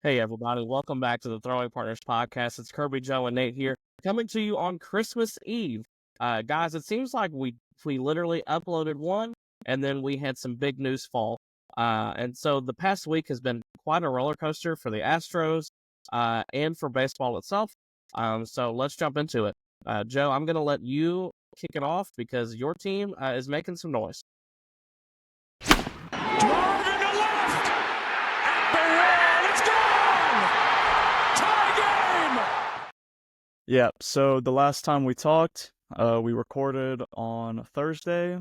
Hey everybody, welcome back to the Throwing Partners podcast. It's Kirby, Joe, and Nate here, coming to you on Christmas Eve. Guys, it seems like we literally uploaded one, and then we had some big news fall. And so the past week has been quite a roller coaster for the Astros, and for baseball itself. So let's jump into it. Joe, I'm going to let you kick it off because your team is making some noise. Drive into left. At the wall. It's gone. Tie game. Yeah, so the last time we talked, we recorded on Thursday,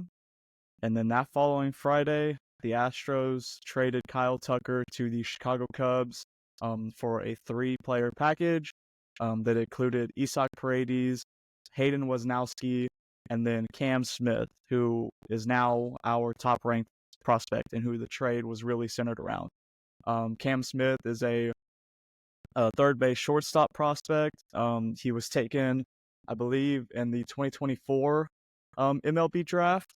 and then that following Friday, the Astros traded Kyle Tucker to the Chicago Cubs for a 3-player package that included Isaac Paredes, Hayden Wesnowski, and then Cam Smith, who is now our top-ranked prospect and who the trade was really centered around. Cam Smith is a third base shortstop prospect. He was taken, I believe, in the 2024 MLB draft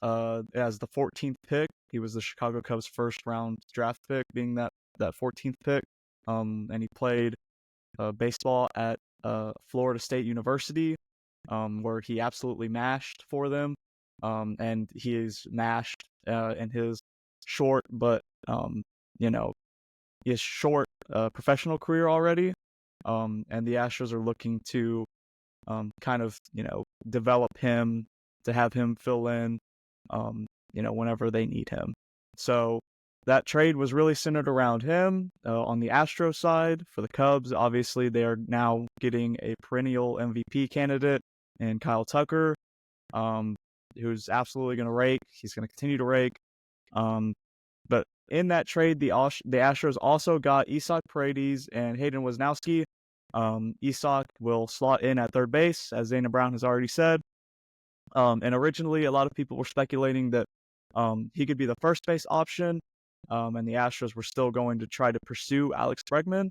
as the 14th pick. He was the Chicago Cubs' first round draft pick, being that 14th pick. And he played baseball at Florida State University, where he absolutely mashed for them. And he is mashed in his short, but his short professional career already. And the Astros are looking to kind of, develop him to have him fill in, whenever they need him. So that trade was really centered around him. On the Astros side, for the Cubs, obviously they are now getting a perennial MVP candidate in Kyle Tucker, who's absolutely going to rake. He's going to continue to rake. But in that trade, the Astros also got Isaac Paredes and Hayden Wesnowski. Isaac will slot in at third base, as Dana Brown has already said. And originally, a lot of people were speculating that he could be the first base option, and the Astros were still going to try to pursue Alex Bregman.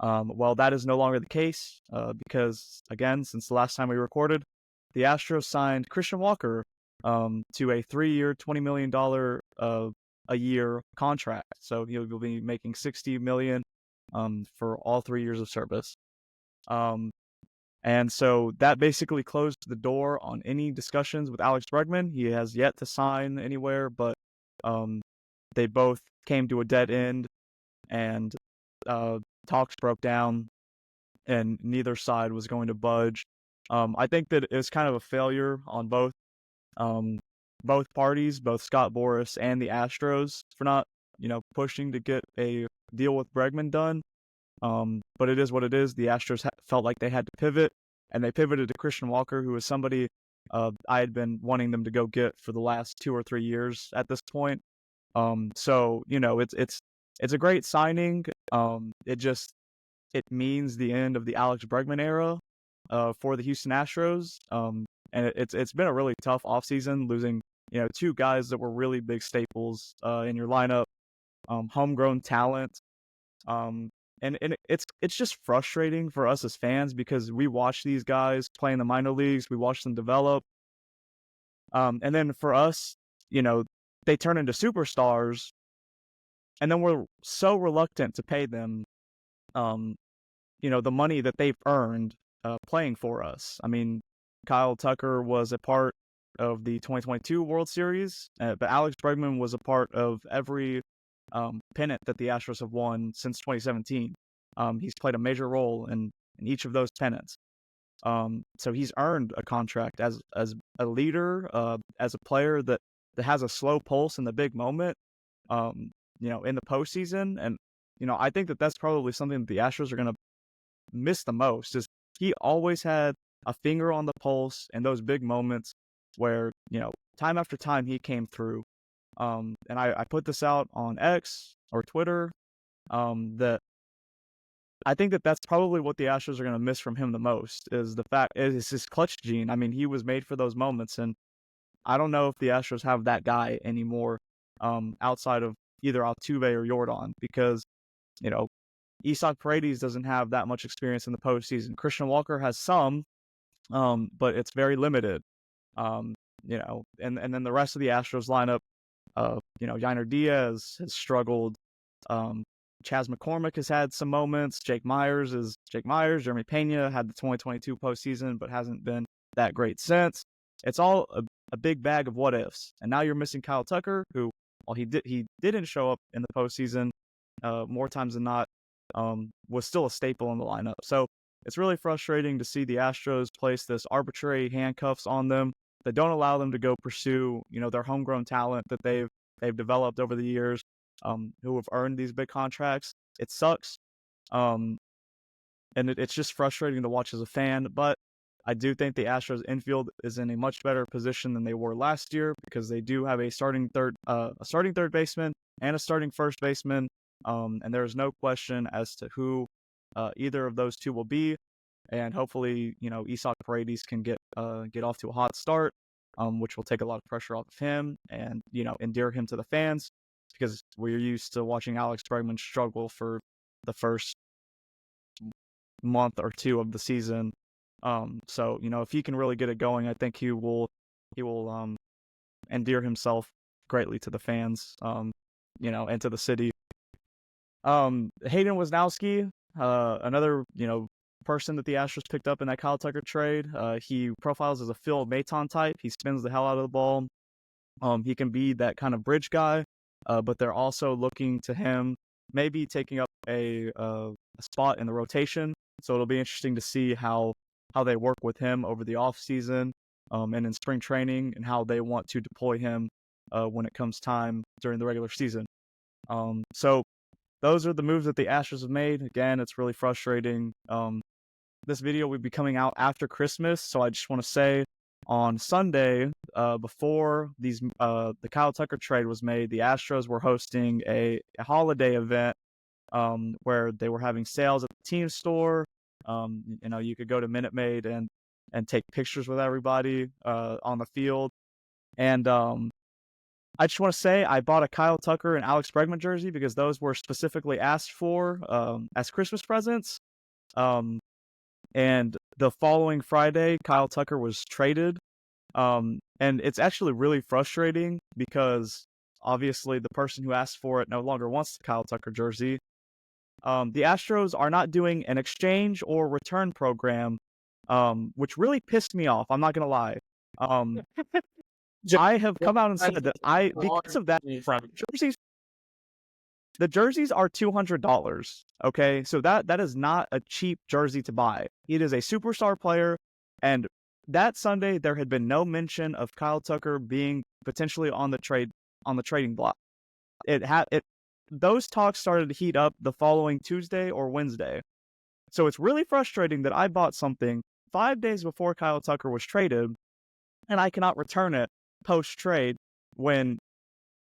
Well, that is no longer the case because, again, since the last time we recorded, the Astros signed Christian Walker to a 3-year, $20 million a year contract. So he'll be making $60 million for all 3 years of service. And so that basically closed the door on any discussions with Alex Bregman. He has yet to sign anywhere, but they both came to a dead end, and talks broke down, and neither side was going to budge. I think that it's kind of a failure on both parties, both Scott Boras and the Astros, for not, pushing to get a deal with Bregman done. But it is what it is. The Astros felt like they had to pivot, and they pivoted to Christian Walker, who is somebody I had been wanting them to go get for the last 2 or 3 years at this point. So it's a great signing. It means the end of the Alex Bregman era for the Houston Astros. And it's been a really tough offseason, losing 2 guys that were really big staples in your lineup, homegrown talent. And it's just frustrating for us as fans because we watch these guys play in the minor leagues, we watch them develop, and then for us, they turn into superstars, and then we're so reluctant to pay them, the money that they've earned playing for us. I mean, Kyle Tucker was a part of the 2022 World Series, but Alex Bregman was a part of every pennant that the Astros have won since 2017. He's played a major role in each of those pennants. So he's earned a contract as a leader, as a player that has a slow pulse in the big moment, in the postseason. And, I think that that's probably something that the Astros are going to miss the most, is he always had a finger on the pulse in those big moments where, time after time he came through. And I put this out on X or Twitter, that I think that that's probably what the Astros are going to miss from him the most, is his clutch gene. I mean, he was made for those moments, and I don't know if the Astros have that guy anymore, outside of either Altuve or Yordan, because, Isaac Paredes doesn't have that much experience in the postseason. Christian Walker has some, but it's very limited. And then the rest of the Astros lineup, Yainer Diaz has struggled. Chas McCormick has had some moments. Jake Myers. Jeremy Pena had the 2022 postseason, but hasn't been that great since. It's all a big bag of what ifs. And now you're missing Kyle Tucker, who, while he didn't show up in the postseason more times than not, was still a staple in the lineup. So it's really frustrating to see the Astros place this arbitrary handcuffs on them that don't allow them to go pursue, their homegrown talent that they've developed over the years, who have earned these big contracts. It sucks. And it's just frustrating to watch as a fan, but I do think the Astros infield is in a much better position than they were last year because they do have a starting third baseman and a starting first baseman, and there is no question as to who either of those two will be. And hopefully, Isak Paredes can get off to a hot start, which will take a lot of pressure off of him and endear him to the fans because we're used to watching Alex Bregman struggle for the first month or two of the season. So if he can really get it going, I think he will endear himself greatly to the fans, and to the city. Hayden Wisnowski, another person that the Astros picked up in that Kyle Tucker trade. He profiles as a Phil Maton type. He spins the hell out of the ball. He can be that kind of bridge guy, but they're also looking to him maybe taking up a spot in the rotation. So it'll be interesting to see how they work with him over the offseason and in spring training and how they want to deploy him when it comes time during the regular season. So those are the moves that the Astros have made. Again, it's really frustrating. This video will be coming out after Christmas, so I just want to say on Sunday, before the Kyle Tucker trade was made, the Astros were hosting a holiday event where they were having sales at the team store. You could go to Minute Maid and take pictures with everybody on the field. And I just want to say I bought a Kyle Tucker and Alex Bregman jersey because those were specifically asked for as Christmas presents. And the following Friday, Kyle Tucker was traded. And it's actually really frustrating because obviously the person who asked for it no longer wants the Kyle Tucker jersey. The Astros are not doing an exchange or return program, which really pissed me off. I'm not going to lie. I have come out and said that because of that, the jerseys are $200. Okay, so that is not a cheap jersey to buy. It is a superstar player, and that Sunday there had been no mention of Kyle Tucker being potentially on the trading block. Those talks started to heat up the following Tuesday or Wednesday. So it's really frustrating that I bought something 5 days before Kyle Tucker was traded, and I cannot return it post-trade when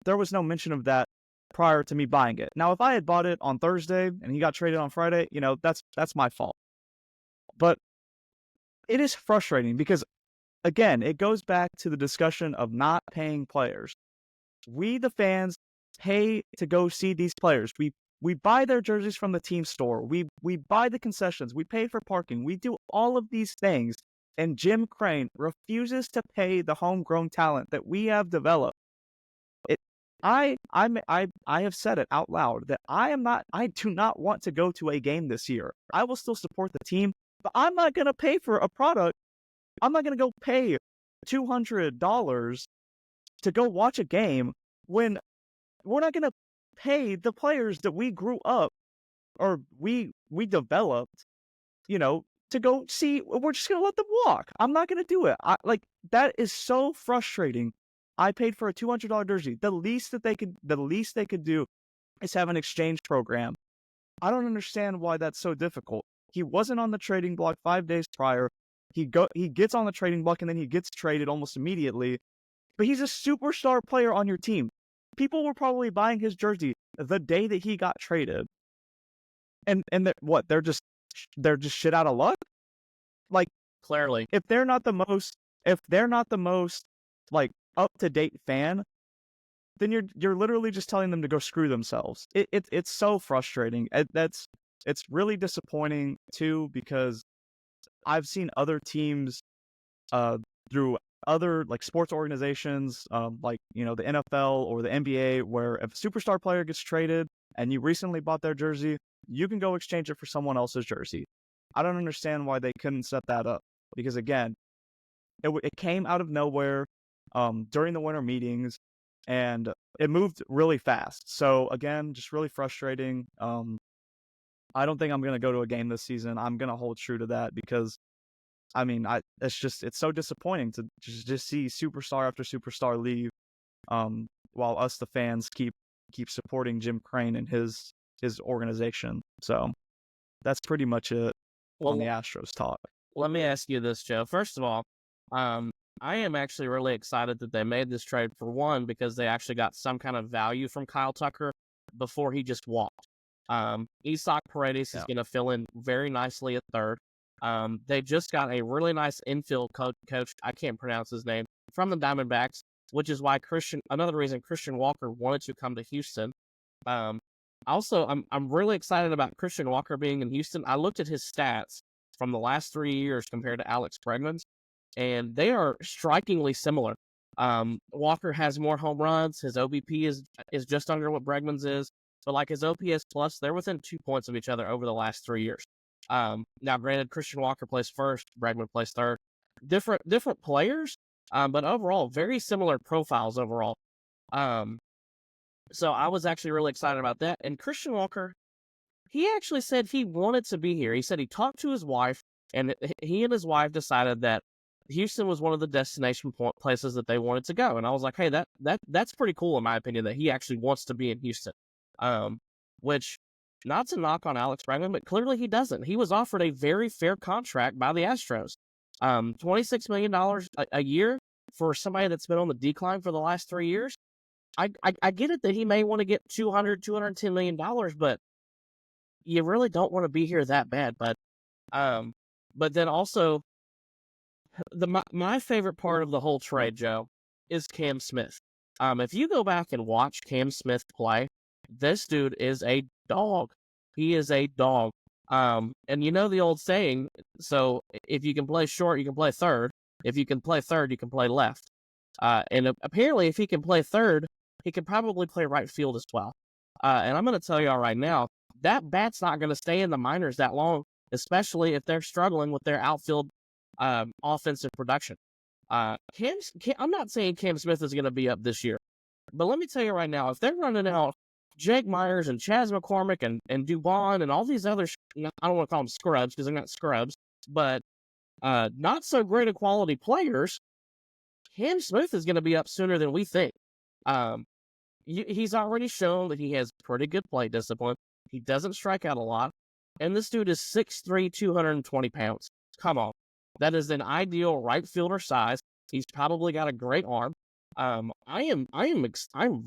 there was no mention of that prior to me buying it. Now, if I had bought it on Thursday and he got traded on Friday, that's my fault. But it is frustrating because, again, it goes back to the discussion of not paying players. We, the fans, pay to go see these players. We buy their jerseys from the team store. We buy the concessions. We pay for parking. We do all of these things. And Jim Crane refuses to pay the homegrown talent that we have developed. I have said it out loud that I do not want to go to a game this year. I will still support the team, but I'm not going to pay for a product. I'm not going to go pay $200 to go watch a game when we're not going to pay the players that we grew up or we developed, to go see. We're just going to let them walk. I'm not going to do it. That is so frustrating. I paid for a $200 jersey. The least they could do is have an exchange program. I don't understand why that's so difficult. He wasn't on the trading block 5 days prior. He gets on the trading block and then he gets traded almost immediately. But he's a superstar player on your team. People were probably buying his jersey the day that he got traded. And they're just shit out of luck? Like, clearly, if they're not the most like up-to-date fan, then you're literally just telling them to go screw themselves. It's so frustrating. It's really disappointing too because I've seen other teams through other like sports organizations, the NFL or the NBA, where if a superstar player gets traded, and you recently bought their jersey, you can go exchange it for someone else's jersey. I don't understand why they couldn't set that up, because again, it came out of nowhere during the winter meetings, and it moved really fast. So again, just really frustrating. I don't think I'm gonna go to a game this season. I'm gonna hold true to that because I mean, it's so disappointing to just see superstar after superstar leave, while us the fans keep supporting Jim Crane and his organization. So that's pretty much it on the Astros talk. Let me ask you this, Joe. First of all, I am actually really excited that they made this trade, for one, because they actually got some kind of value from Kyle Tucker before he just walked. Isak Paredes is going to fill in very nicely at third. They just got a really nice infield coach, I can't pronounce his name, from the Diamondbacks, which is why another reason Christian Walker wanted to come to Houston. Also, I'm really excited about Christian Walker being in Houston. I looked at his stats from the last 3 years compared to Alex Bregman's, and they are strikingly similar. Walker has more home runs. His OBP is just under what Bregman's is, but like his OPS plus, they're within 2 points of each other over the last 3 years. Now, granted, Christian Walker plays first, Bregman plays third. Different players, but overall, very similar profiles overall. So I was actually really excited about that. And Christian Walker, he actually said he wanted to be here. He said he talked to his wife, and he and his wife decided that Houston was one of the destination places that they wanted to go. And I was like, hey, that's pretty cool in my opinion that he actually wants to be in Houston. Which, not to knock on Alex Bregman, but clearly he doesn't. He was offered a very fair contract by the Astros. $26 million a year for somebody that's been on the decline for the last 3 years. I get it that he may want to get $210 million, but you really don't want to be here that bad. But then also, my favorite part of the whole trade, Joe, is Cam Smith. If you go back and watch Cam Smith play, this dude is a dog. He is a dog. And you know the old saying, so if you can play short, you can play third. If you can play third, you can play left. And apparently, if he can play third, he can probably play right field as well. And I'm going to tell y'all right now, that bat's not going to stay in the minors that long, especially if they're struggling with their outfield offensive production. I'm not saying Cam Smith is going to be up this year, but let me tell you right now, if they're running out Jake Myers and Chas McCormick and Dubon and all these other, I don't want to call them scrubs because they're not scrubs, but not so great a quality players, Cam Smith is going to be up sooner than we think. He's already shown that he has pretty good plate discipline. He doesn't strike out a lot. And this dude is 6'3", 220 pounds. Come on. That is an ideal right fielder size. He's probably got a great arm. I'm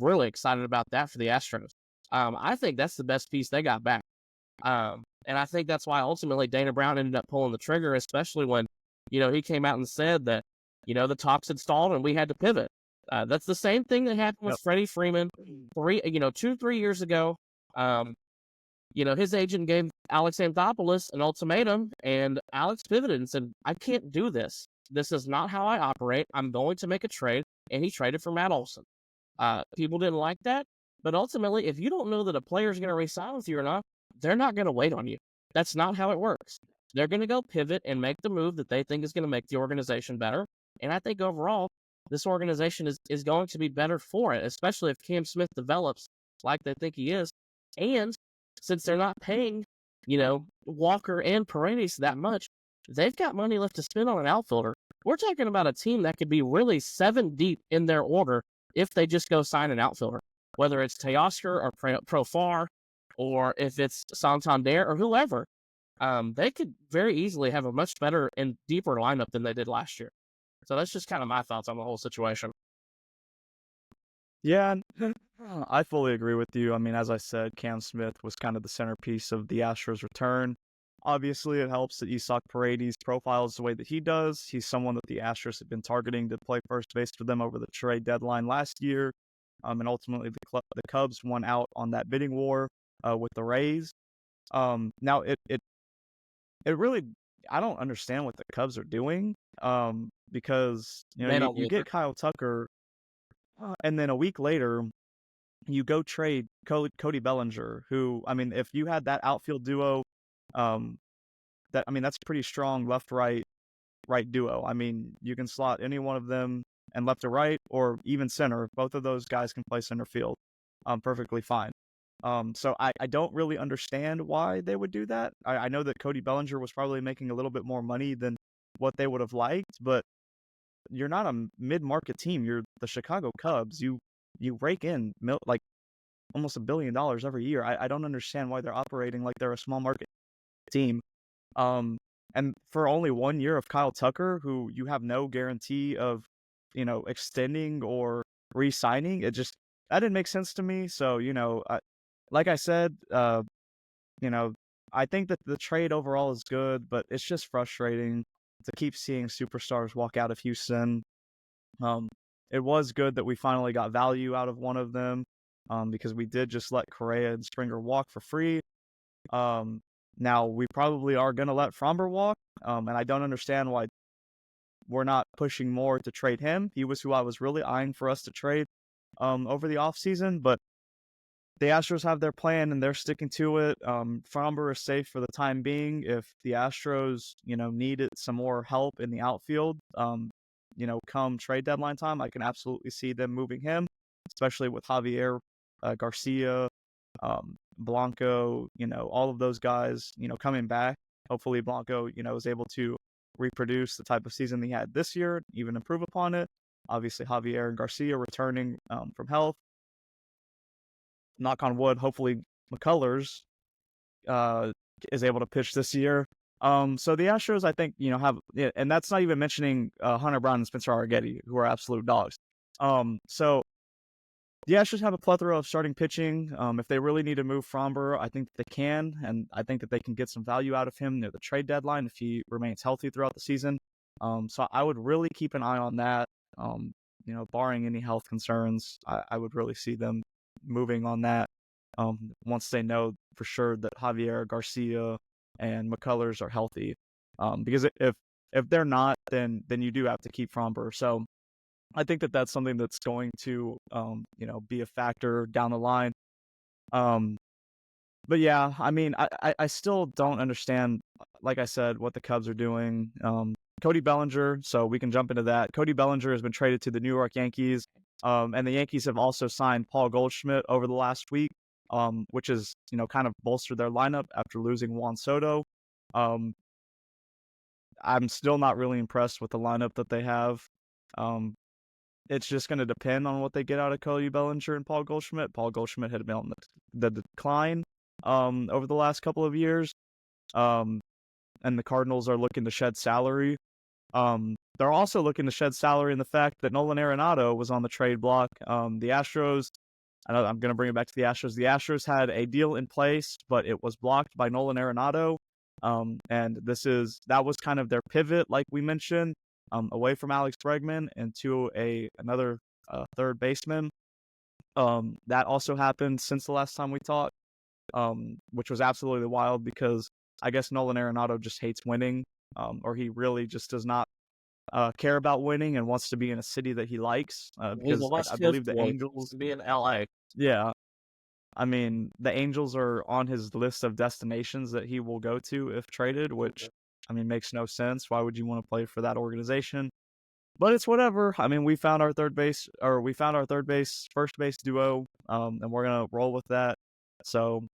really excited about that for the Astros. I think that's the best piece they got back. And I think that's why ultimately Dana Brown ended up pulling the trigger, especially when, he came out and said that, the talks had stalled and we had to pivot. That's the same thing that happened with Freddie Freeman 2-3 years ago. His agent gave Alex Anthopoulos an ultimatum, and Alex pivoted and said, I can't do this. This is not how I operate. I'm going to make a trade, and he traded for Matt Olson. People didn't like that, but ultimately, if you don't know that a player is going to re-sign with you or not, they're not going to wait on you. That's not how it works. They're going to go pivot and make the move that they think is going to make the organization better, and I think overall, this organization is going to be better for it, especially if Cam Smith develops like they think he is. And since they're not paying, Walker and Paredes that much, they've got money left to spend on an outfielder. We're talking about a team that could be really 7 deep in their order if they just go sign an outfielder, whether it's Teoscar or Profar, or if it's Santander or whoever. They could very easily have a much better and deeper lineup than they did last year. So that's just kind of my thoughts on the whole situation. Yeah, I fully agree with you. I mean, as I said, Cam Smith was kind of the centerpiece of the Astros' return. Obviously, it helps that Isak Paredes profiles the way that he does. He's someone that the Astros have been targeting to play first base for them over the trade deadline last year. And ultimately, the Cubs won out on that bidding war with the Rays. Now, it really, I don't understand what the Cubs are doing. Because you get Kyle Tucker, and then a week later, you go trade Cody Bellinger, who, I mean, if you had that outfield duo, that's a pretty strong left-right duo. I mean, you can slot any one of them and left to right, or even center. Both of those guys can play center field, perfectly fine. So I don't really understand why they would do that. I know that Cody Bellinger was probably making a little bit more money than what they would have liked, but you're not a mid-market team. You're the Chicago Cubs. You rake in like almost $1 billion every year. I don't understand why they're operating like they're a small market team. And for only 1 year of Kyle Tucker, who you have no guarantee of, extending or re-signing, that didn't make sense to me. So, like I said, I think that the trade overall is good, but it's just frustrating to keep seeing superstars walk out of Houston. It was good that we finally got value out of one of them, because we did just let Correa and Springer walk for free. Now we probably are going to let Fromber walk, and I don't understand why we're not pushing more to trade him. He was who I was really eyeing for us to trade over the offseason, but the Astros have their plan and they're sticking to it. Fromber is safe for the time being. If the Astros, needed some more help in the outfield, come trade deadline time, I can absolutely see them moving him, especially with Javier Garcia, Blanco, all of those guys, coming back. Hopefully Blanco, is able to reproduce the type of season he had this year, even improve upon it. Obviously Javier and Garcia returning from health. Knock on wood, hopefully McCullers is able to pitch this year. So the Astros, I think, have, and that's not even mentioning Hunter Brown and Spencer Arrighetti, who are absolute dogs. So the Astros have a plethora of starting pitching. If they really need to move Fromber, I think that they can, and I think that they can get some value out of him near the trade deadline if he remains healthy throughout the season. So I would really keep an eye on that. Barring any health concerns, I would really see them moving on that once they know for sure that Javier Garcia and McCullers are healthy. Because if they're not, then you do have to keep Fromber. So I think that that's something that's going to be a factor down the line. But yeah, I mean, I still don't understand, like I said, what the Cubs are doing. Cody Bellinger, so we can jump into that. Cody Bellinger has been traded to the New York Yankees. And the Yankees have also signed Paul Goldschmidt over the last week, which is, kind of bolstered their lineup after losing Juan Soto. I'm still not really impressed with the lineup that they have. It's just going to depend on what they get out of Cody Bellinger and Paul Goldschmidt. Paul Goldschmidt had been on the decline over the last couple of years. And the Cardinals are looking to shed salary. They're also looking to shed salary in the fact that Nolan Arenado was on the trade block. The Astros, I'm going to bring it back to the Astros. The Astros had a deal in place, but it was blocked by Nolan Arenado. And that was kind of their pivot, like we mentioned, away from Alex Bregman and to another third baseman. That also happened since the last time we talked, which was absolutely wild because I guess Nolan Arenado just hates winning, or he really just does not care about winning and wants to be in a city that he likes. Because I believe the Angels be in LA. Yeah, I mean the Angels are on his list of destinations that he will go to if traded, which I mean makes no sense. Why would you want to play for that organization? But it's whatever. I mean, we found our first base duo, and we're gonna roll with that. So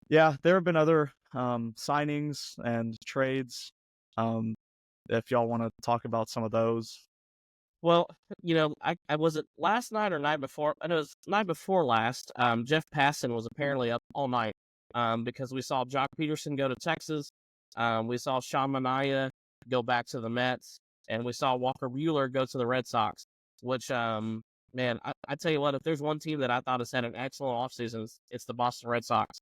yeah, there have been other signings and trades. If y'all want to talk about some of those. Well, I was it last night or night before? I know it was night before last. Jeff Passan was apparently up all night because we saw Jock Peterson go to Texas. We saw Sean Manaea go back to the Mets, and we saw Walker Buehler go to the Red Sox. Which, man, I tell you what, if there's one team that I thought has had an excellent offseason, it's the Boston Red Sox.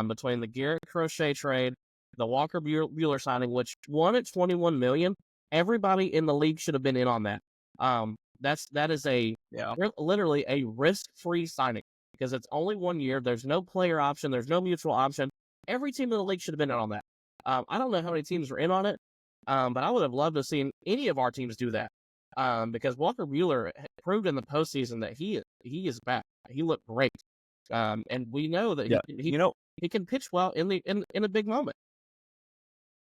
Between the Garrett Crochet trade, the Walker Buehler signing, which won at $21 million, everybody in the league should have been in on that. That is literally a risk-free signing because it's only 1 year. There's no player option. There's no mutual option. Every team in the league should have been in on that. I don't know how many teams were in on it, but I would have loved to have seen any of our teams do that because Walker Buehler proved in the postseason that he is back. He looked great. And we know that Yeah, he can pitch well in a big moment.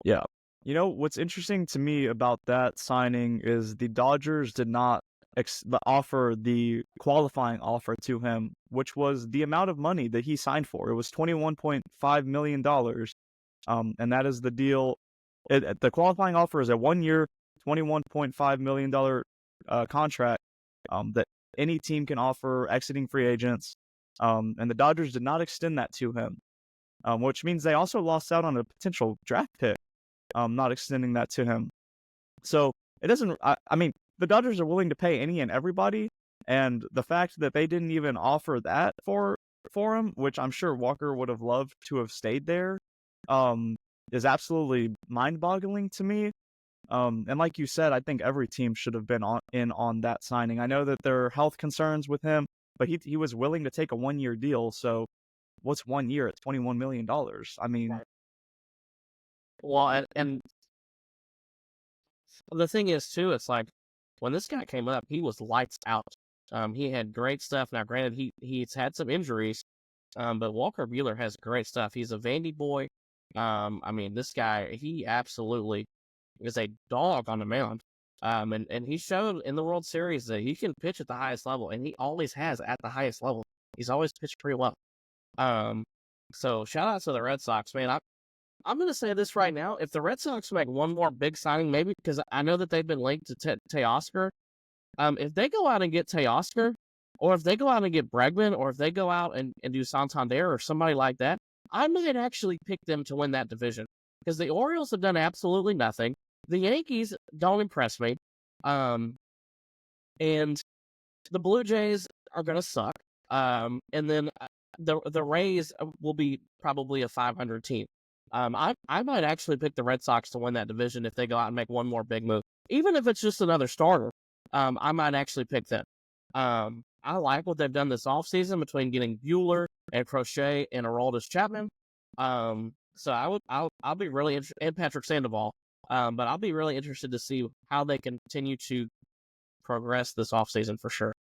yeah. What's interesting to me about that signing is the Dodgers did not offer the qualifying offer to him, which was the amount of money that he signed for. It was $21.5 million. And that is the deal. The qualifying offer is a 1-year, $21.5 million contract that any team can offer exiting free agents. And the Dodgers did not extend that to him, which means they also lost out on a potential draft pick, not extending that to him. So it doesn't, I mean, the Dodgers are willing to pay any and everybody, and the fact that they didn't even offer that for him, which I'm sure Walker would have loved to have stayed there, is absolutely mind-boggling to me. And like you said, I think every team should have been on that signing. I know that there are health concerns with him, but he was willing to take a 1-year deal. So what's 1 year at $21 million? I mean, Well, and the thing is too, it's like when this guy came up, he was lights out. He had great stuff. Now, granted, he's had some injuries, but Walker Buehler has great stuff. He's a Vandy boy. I mean, this guy, he absolutely is a dog on the mound. And he showed in the World Series that he can pitch at the highest level, and he always has at the highest level. He's always pitched pretty well. So shout out to the Red Sox, man. I'm going to say this right now. If the Red Sox make one more big signing, maybe because I know that they've been linked to Teoscar. If they go out and get Teoscar, or if they go out and get Bregman, or if they go out and do Santander or somebody like that, I might actually pick them to win that division. Because the Orioles have done absolutely nothing. The Yankees don't impress me. And the Blue Jays are going to suck. And then the Rays will be probably a 500 team. I might actually pick the Red Sox to win that division if they go out and make one more big move. Even if it's just another starter, I might actually pick them. I like what they've done this offseason between getting Buehler and Crochet and Aroldis Chapman. So I'll be really interested, and Patrick Sandoval. But I'll be really interested to see how they continue to progress this offseason for sure.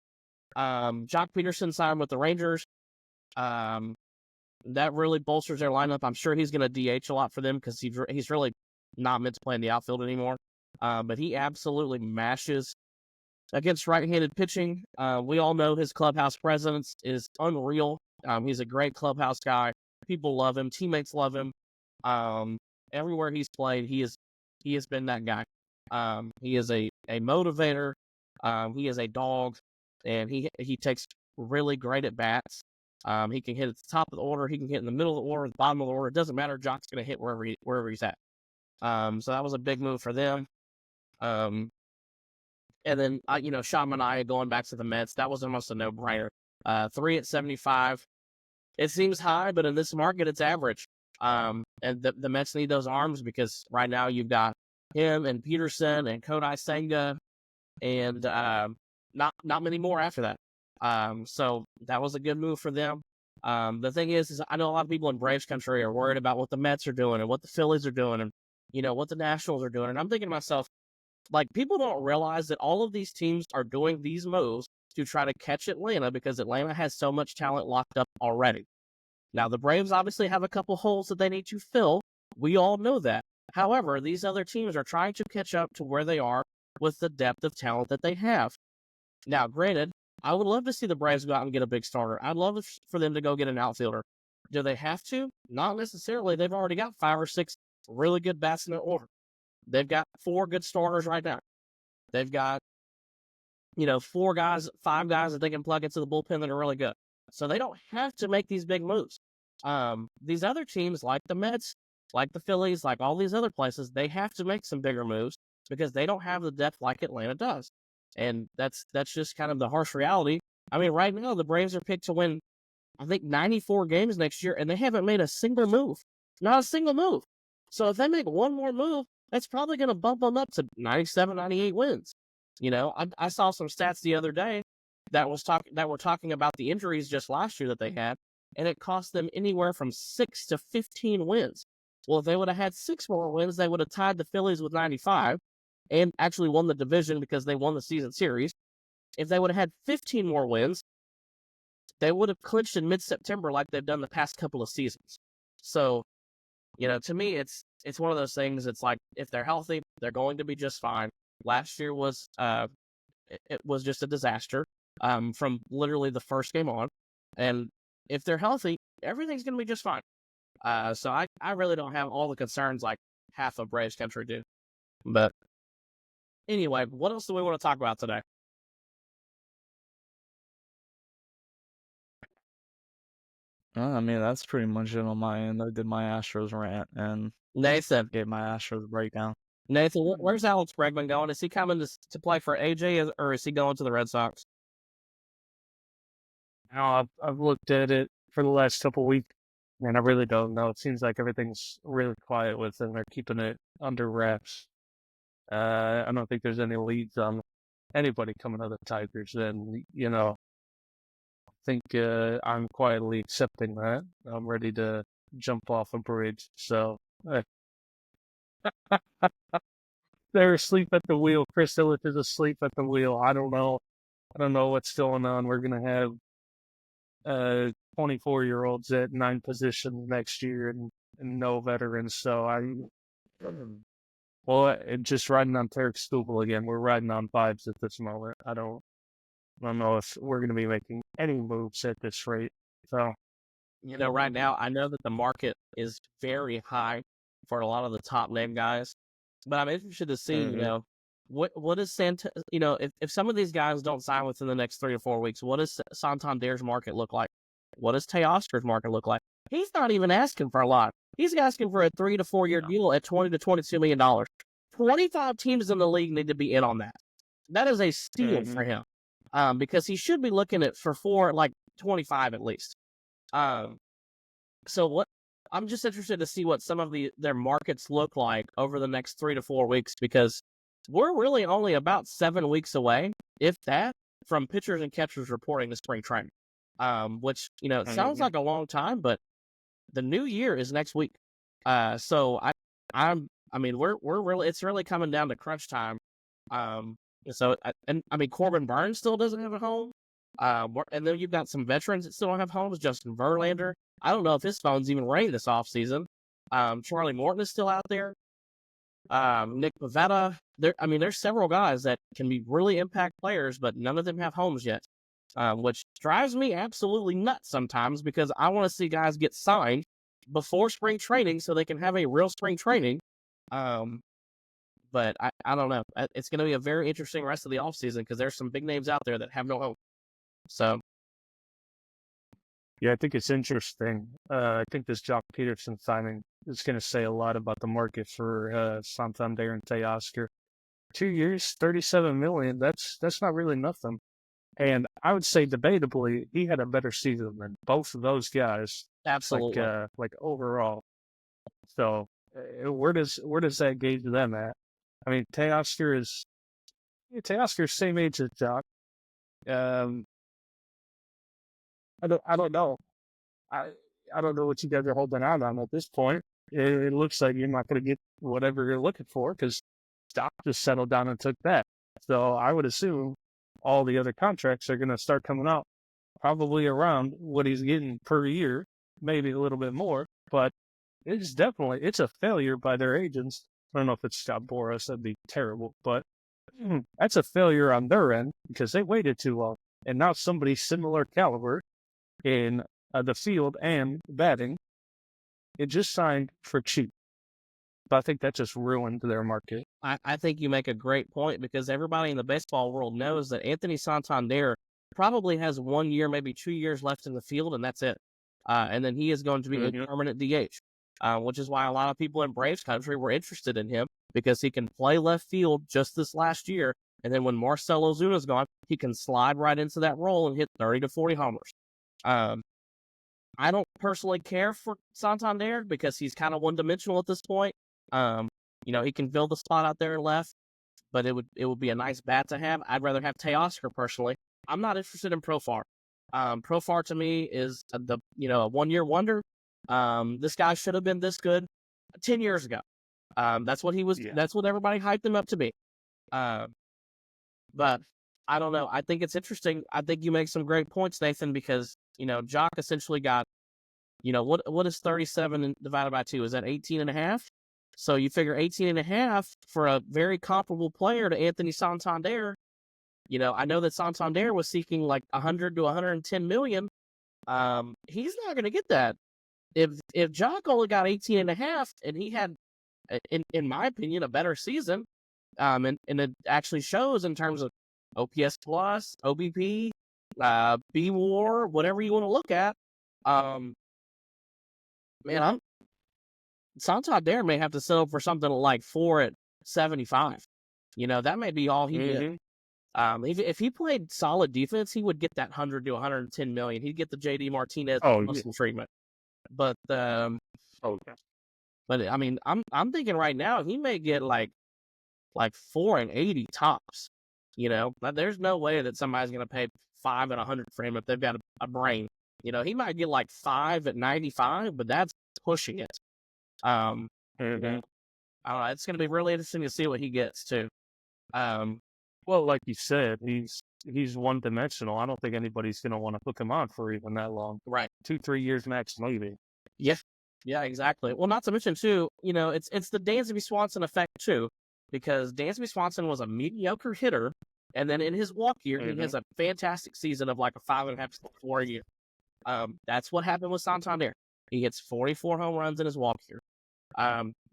Jock Peterson signed with the Rangers. That really bolsters their lineup. I'm sure he's going to DH a lot for them because he's really not meant to play in the outfield anymore. But he absolutely mashes against right-handed pitching. We all know his clubhouse presence is unreal. He's a great clubhouse guy. People love him. Teammates love him. Everywhere he's played, he has been that guy. He is a motivator. He is a dog, and he takes really great at bats. He can hit at the top of the order. He can hit in the middle of the order, the bottom of the order. It doesn't matter. Jock's going to hit wherever he's at. So that was a big move for them. And then, Sean Manaea going back to the Mets, that was almost a no-brainer. 3 at 75. It seems high, but in this market, it's average. And the Mets need those arms because right now you've got him and Peterson and Kodai Senga and not many more after that. So that was a good move for them. The thing is I know a lot of people in Braves country are worried about what the Mets are doing and what the Phillies are doing and, what the Nationals are doing. And I'm thinking to myself, like, people don't realize that all of these teams are doing these moves to try to catch Atlanta because Atlanta has so much talent locked up already. Now, the Braves obviously have a couple holes that they need to fill. We all know that. However, these other teams are trying to catch up to where they are with the depth of talent that they have. Now, granted, I would love to see the Braves go out and get a big starter. I'd love for them to go get an outfielder. Do they have to? Not necessarily. They've already got 5 or 6 really good bats in their order. They've got 4 good starters right now. They've got, 4 guys, 5 guys that they can plug into the bullpen that are really good. So they don't have to make these big moves. These other teams, like the Mets, like the Phillies, like all these other places, they have to make some bigger moves because they don't have the depth like Atlanta does. And that's just kind of the harsh reality. I mean, right now, the Braves are picked to win, I think, 94 games next year, and they haven't made a single move. Not a single move. So if they make one more move, that's probably going to bump them up to 97, 98 wins. I saw some stats the other day that were talking about the injuries just last year that they had, and it cost them anywhere from 6 to 15 wins. Well, if they would have had 6 more wins, they would have tied the Phillies with 95 and actually won the division because they won the season series. If they would have had 15 more wins, they would have clinched in mid-September like they've done the past couple of seasons. So, to me, it's one of those things. It's like if they're healthy, they're going to be just fine. Last year was it was just a disaster from literally the first game on, and if they're healthy, everything's going to be just fine. So I really don't have all the concerns like half of Braves country do. But anyway, what else do we want to talk about today? I mean, that's pretty much it on my end. I did my Astros rant and Nathan, gave my Astros breakdown. where's Alex Bregman going? Is he coming to play for AJ, or is he going to the Red Sox? Now, I've looked at it for the last couple of weeks, and I really don't know. It seems like everything's really quiet with them. They're keeping it under wraps. I don't think there's any leads on anybody coming out of the Tigers. And, I think I'm quietly accepting that. I'm ready to jump off a bridge. So, they're asleep at the wheel. Chris Illich is asleep at the wheel. I don't know. What's going on. We're going to have 24-year-olds at 9 positions next year and no veterans. So just riding on Tarek Skubal again. We're riding on vibes at this moment. I don't know if we're going to be making any moves at this rate. So, Right now, I know that the market is very high for a lot of the top name guys, but I'm interested to see, what is if some of these guys don't sign within the next 3 or 4 weeks, what does Santander's market look like? What does Teoscar's market look like? He's not even asking for a lot. He's asking for a 3 to 4 year deal at $20 to $22 million. 25 teams in the league need to be in on that. That is a steal for him, because he should be looking at for 25 at least. So I'm just interested to see what some of their markets look like over the next 3 to 4 weeks, because we're really only about 7 weeks away, if that, from pitchers and catchers reporting to spring training. Which it sounds like a long time, but the new year is next week. So we're really, it's really coming down to crunch time. Corbin Burns still doesn't have a home. And then you've got some veterans that still don't have homes. Justin Verlander, I don't know if his phone's even ringing this offseason. Charlie Morton is still out there. Nick Pivetta. There's several guys that can be really impact players, but none of them have homes yet. Which drives me absolutely nuts sometimes, because I want to see guys get signed before spring training so they can have a real spring training. But I don't know. It's going to be a very interesting rest of the offseason, because there's some big names out there that have no home. So, yeah, I think it's interesting. I think this Jock Peterson signing is going to say a lot about the market for Santander and Teoscar. 2 years, $37 million. That's not really nothing. And I would say, debatably, he had a better season than both of those guys. absolutely. Like overall. So, where does that gauge them at? I mean, Teoscar's same age as Jock. I don't know. I don't know what you guys are holding out on at this point. It looks like you're not going to get whatever you're looking for, because Jock just settled down and took that. So I would assume all the other contracts are going to start coming out probably around what he's getting per year, maybe a little bit more. But it's a failure by their agents. I don't know if it's Scott Boras. That'd be terrible. But that's a failure on their end, because they waited too long. And now somebody similar caliber in the field and batting, it just signed for cheap. But I think that just ruined their market. I think you make a great point, because everybody in the baseball world knows that Anthony Santander probably has 1 year, maybe 2 years left in the field, and that's it. And then he is going to be a permanent DH, which is why a lot of people in Braves country were interested in him, because he can play left field just this last year. And then when Marcell Ozuna's gone, he can slide right into that role and hit 30 to 40 homers. I don't personally care for Santander, because he's kind of one-dimensional at this point. He can fill the spot out there left, but it would be a nice bat to have. I'd rather have Teoscar personally. I'm not interested in Profar. Profar to me is a 1 year wonder. This guy should have been this good 10 years ago. That's what he was. Yeah. That's what everybody hyped him up to be. But I don't know. I think it's interesting. I think you make some great points, Nathan, because, Jock essentially got, what is 37 divided by 2? Is that 18 and a half? So you figure 18 and a half for a very comparable player to Anthony Santander. I know that Santander was seeking like 100 to 110 million. He's not going to get that. If Jock only got 18 and a half and he had, in my opinion, a better season, and it actually shows in terms of OPS plus, OBP, B-WAR, whatever you want to look at. Santander may have to settle for something like 4 at 75. That may be all he did. If he played solid defense, he would get that 100 to 110 million. He'd get the JD Martinez muscle treatment. But but I mean, I'm thinking right now he may get like 4 and 80 tops. There's no way that somebody's gonna pay 5 and 100 for him if they've got a brain. He might get like 5 at 95, but that's pushing it. I don't know. It's gonna be really interesting to see what he gets too. Well, like you said, he's one dimensional. I don't think anybody's gonna want to hook him on for even that long. Right. 2-3 years max, maybe. Yeah, exactly. Well, not to mention too, it's the Dansby Swanson effect too, because Dansby Swanson was a mediocre hitter, and then in his walk year, he has a fantastic season of like a 5.5 4 year. That's what happened with Santander. He hits 44 home runs in his walk year.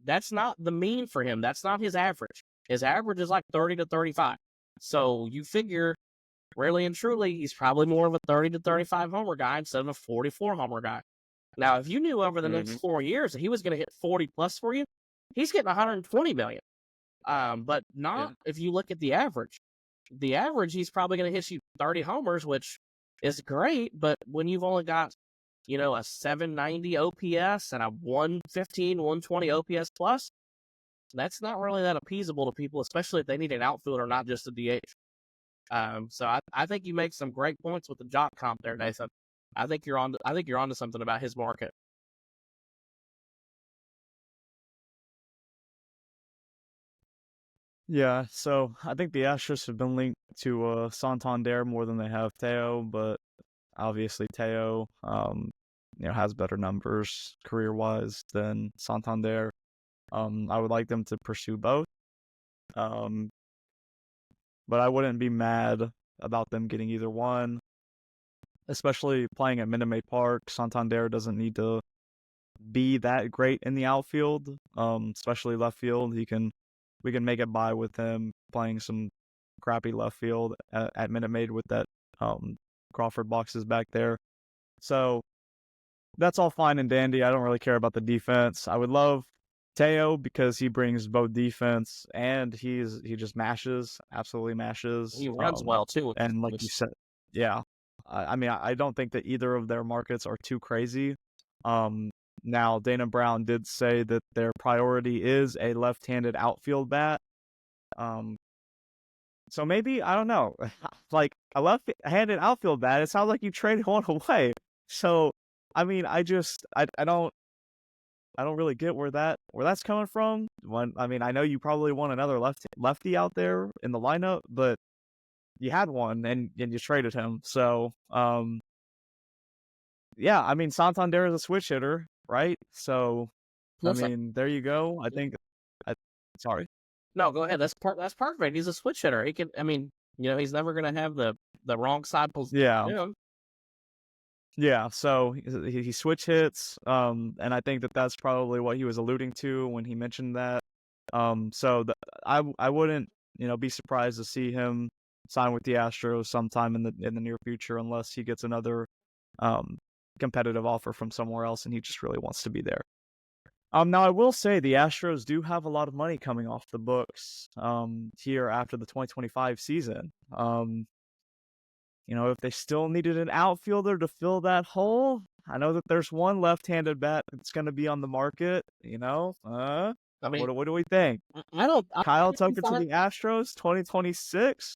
That's not the mean for him. That's not his average. His average is like 30 to 35. So you figure, really and truly, he's probably more of a 30 to 35 homer guy instead of a 44 homer guy. Now, if you knew over the next 4 years that he was going to hit 40 plus for you, he's getting 120 million. But not if you look at the average. The average, he's probably going to hit you 30 homers, which is great. But when you've only got, a 790 OPS and a 115, 120 OPS plus, that's not really that appeasable to people, especially if they need an outfielder, not just a DH. So I think you make some great points with the Jock comp there, Nathan. I think you're on to something about his market. Yeah, so I think the Astros have been linked to Santander more than they have Teo, but obviously Teo, has better numbers career-wise than Santander. I would like them to pursue both, but I wouldn't be mad about them getting either one, especially playing at Minute Maid Park. Santander doesn't need to be that great in the outfield, especially left field. We can make it by with him playing some crappy left field at Minute Maid with that Crawford boxes back there. So that's all fine and dandy. I don't really care about the defense. I would love Teo because he brings both defense and he just absolutely mashes. He runs well too. And like you said, yeah. I mean, I don't think that either of their markets are too crazy. Now, Dana Brown did say that their priority is a left-handed outfield bat. So maybe, I don't know, like a left-handed outfield bat, it sounds like you traded one away. So, I mean, I don't really get where that's coming from. I mean, I know you probably want another lefty out there in the lineup, but you had one and you traded him. So, yeah, I mean, Santander is a switch hitter, right? So, I mean, there you go. I think. Sorry. No, go ahead. That's perfect. He's a switch hitter. He can. I mean, he's never going to have the wrong side position. Yeah. Yeah. So he switch hits. And I think that's probably what he was alluding to when he mentioned that. So I wouldn't be surprised to see him sign with the Astros sometime in the near future, unless he gets another competitive offer from somewhere else and he just really wants to be there. Now I will say the Astros do have a lot of money coming off the books here after the 2025 season. If they still needed an outfielder to fill that hole, I know that there's one left-handed bat that's going to be on the market. I mean, what do we think? Kyle Tucker to the Astros 2026.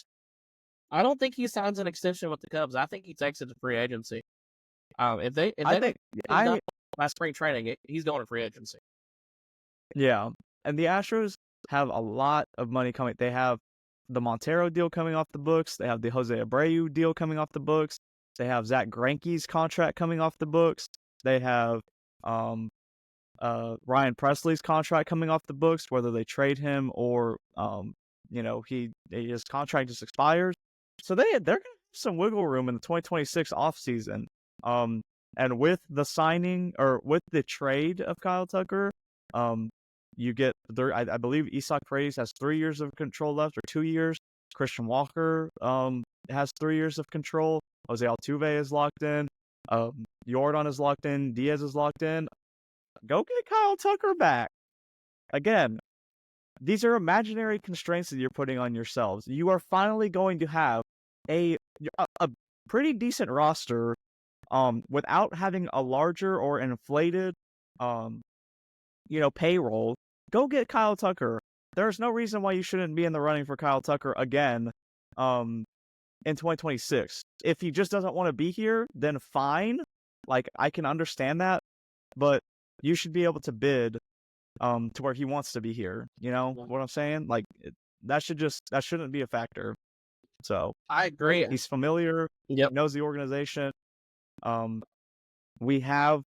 I don't think he signs an extension with the Cubs. I think he takes it to free agency. Last spring training, he's going to free agency. Yeah, and the Astros have a lot of money coming. They have the Montero deal coming off the books. They have the Jose Abreu deal coming off the books. They have Zach Greinke's contract coming off the books. They have Ryan Presley's contract coming off the books, whether they trade him or his contract just expires. So they're gonna have some wiggle room in the 2026 offseason. And with the signing or with the trade of Kyle Tucker, you get I believe Isak Paredes has 3 years of control left, or 2 years. Christian Walker has 3 years of control. Jose Altuve is locked in. Jordan is locked in. Diaz is locked in. Go get Kyle Tucker back. Again, these are imaginary constraints that you're putting on yourselves. You are finally going to have a pretty decent roster without having a larger or inflated payroll. Go get Kyle Tucker. There's no reason why you shouldn't be in the running for Kyle Tucker again in 2026. If he just doesn't want to be here, then fine. Like, I can understand that, but you should be able to bid to where he wants to be here. You know what I'm saying? Like, that shouldn't be a factor. So I agree. He's familiar. Yep. Knows the organization. We have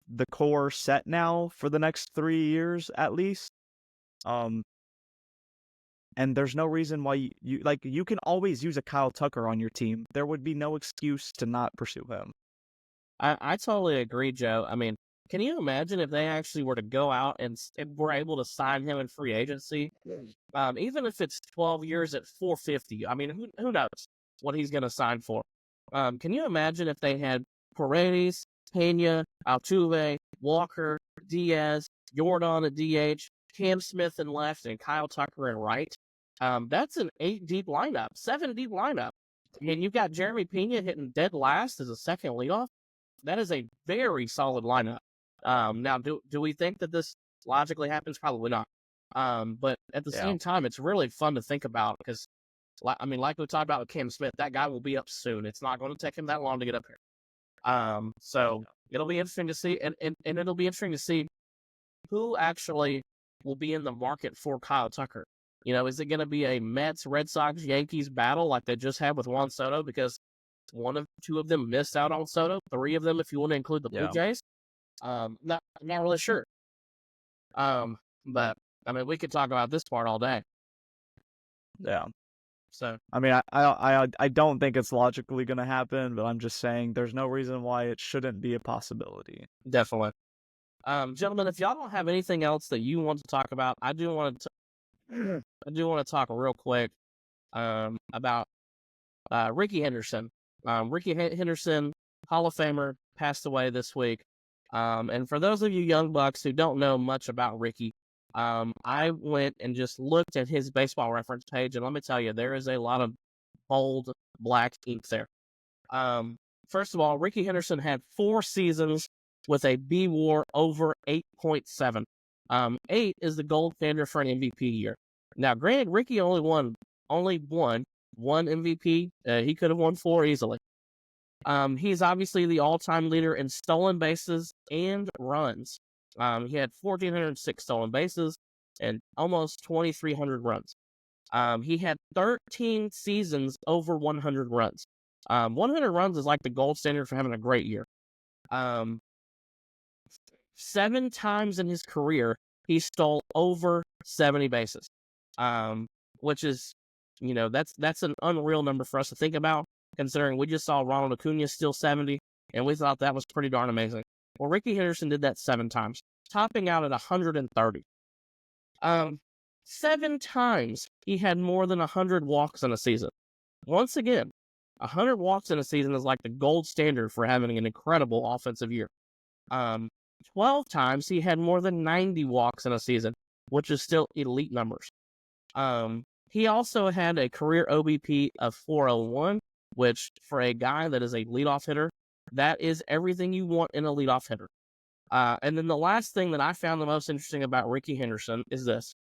the core set now for the next 3 years at least. And there's no reason why you can always use a Kyle Tucker on your team. There would be no excuse to not pursue him. I totally agree, Joe. I mean, can you imagine if they actually were to go out and were able to sign him in free agency? Even if it's 12 years at $450, I mean, who knows what he's going to sign for? Can you imagine if they had Paredes, Pena, Altuve, Walker, Diaz, Jordan at DH, Cam Smith in left, and Kyle Tucker in right? That's an 8-deep lineup, 7-deep lineup. And you've got Jeremy Pena hitting dead last as a second leadoff. That is a very solid lineup. Now, do we think that this logically happens? Probably not. But at the same time, it's really fun to think about because, I mean, like we talked about with Cam Smith, that guy will be up soon. It's not going to take him that long to get up here. So it'll be interesting to see, and it'll be interesting to see who actually will be in the market for Kyle Tucker. You know, is it going to be a Mets, Red Sox, Yankees battle like they just had with Juan Soto? Because two of them missed out on Soto. 3 of them, if you want to include the Blue Jays. Not really sure. But I mean, we could talk about this part all day. Yeah. So I mean, I don't think it's logically going to happen, but I'm just saying there's no reason why it shouldn't be a possibility. Definitely. Gentlemen, if y'all don't have anything else that you want to talk about, I do want to talk real quick about Ricky Henderson. Ricky Henderson, Hall of Famer, passed away this week. And for those of you young bucks who don't know much about Ricky, I went and just looked at his baseball reference page, and let me tell you, there is a lot of bold black ink there. First of all, Ricky Henderson had 4 seasons with a B WAR over 8.7. 8 is the gold standard for an MVP year. Now, granted, Ricky only won one MVP. He could have won 4 easily. He's obviously the all-time leader in stolen bases and runs. He had 1,406 stolen bases and almost 2,300 runs. He had 13 seasons over 100 runs. 100 runs is like the gold standard for having a great year. 7 times in his career, he stole over 70 bases, which is, that's an unreal number for us to think about, considering we just saw Ronald Acuna steal 70, and we thought that was pretty darn amazing. Well, Ricky Henderson did that 7 times, topping out at 130. 7 times he had more than 100 walks in a season. Once again, 100 walks in a season is like the gold standard for having an incredible offensive year. 12 times he had more than 90 walks in a season, which is still elite numbers. He also had a career OBP of 401, which for a guy that is a leadoff hitter, that is everything you want in a leadoff hitter. And then the last thing that I found the most interesting about Ricky Henderson is this.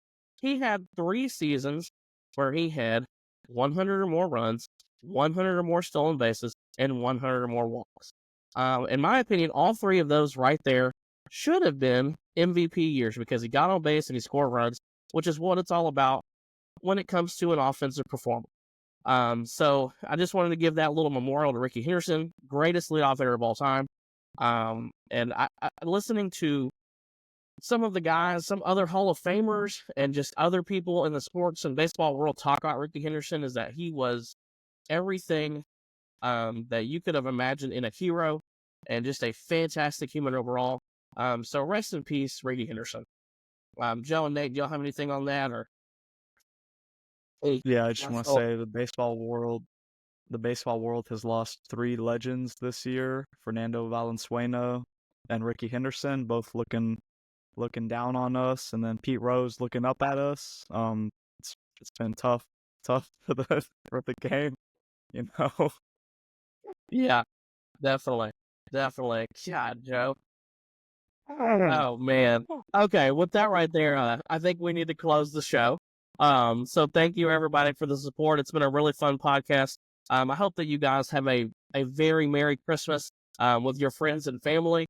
He had 3 seasons where he had 100 or more runs, 100 or more stolen bases, and 100 or more walks. In my opinion, all 3 of those right there should have been MVP years because he got on base and he scored runs, which is what it's all about. when it comes to an offensive performer. So I just wanted to give that little memorial to Ricky Henderson, greatest leadoff hitter of all time. And I listening to some of the guys, some other Hall of Famers, and just other people in the sports and baseball world talk about Ricky Henderson is that he was everything that you could have imagined in a hero and just a fantastic human overall. So rest in peace, Ricky Henderson. Joe and Nate, do y'all have anything on that? Or Yeah, I just want to say the baseball world has lost 3 legends this year: Fernando Valenzuela and Ricky Henderson, both looking down on us, and then Pete Rose looking up at us. It's been tough for the game, you know. Yeah, definitely. God, Joe. Oh man. Okay, with that right there, I think we need to close the show. So thank you everybody for the support. It's been a really fun podcast. I hope that you guys have a very Merry Christmas with your friends and family.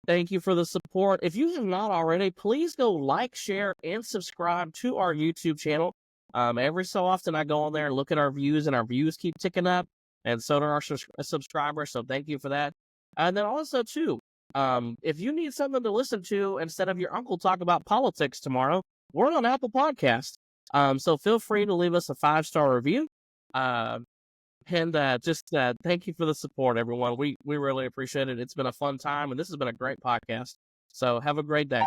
Thank you for the support. If you have not already, please go like, share, and subscribe to our YouTube channel. Every so often I go on there and look at our views, and our views keep ticking up, and so do our subscribers. So thank you for that. And then also too, if you need something to listen to instead of your uncle talk about politics tomorrow, we're on Apple Podcast. So feel free to leave us a 5-star review. And just thank you for the support, everyone. We really appreciate it. It's been a fun time, and this has been a great podcast. So have a great day.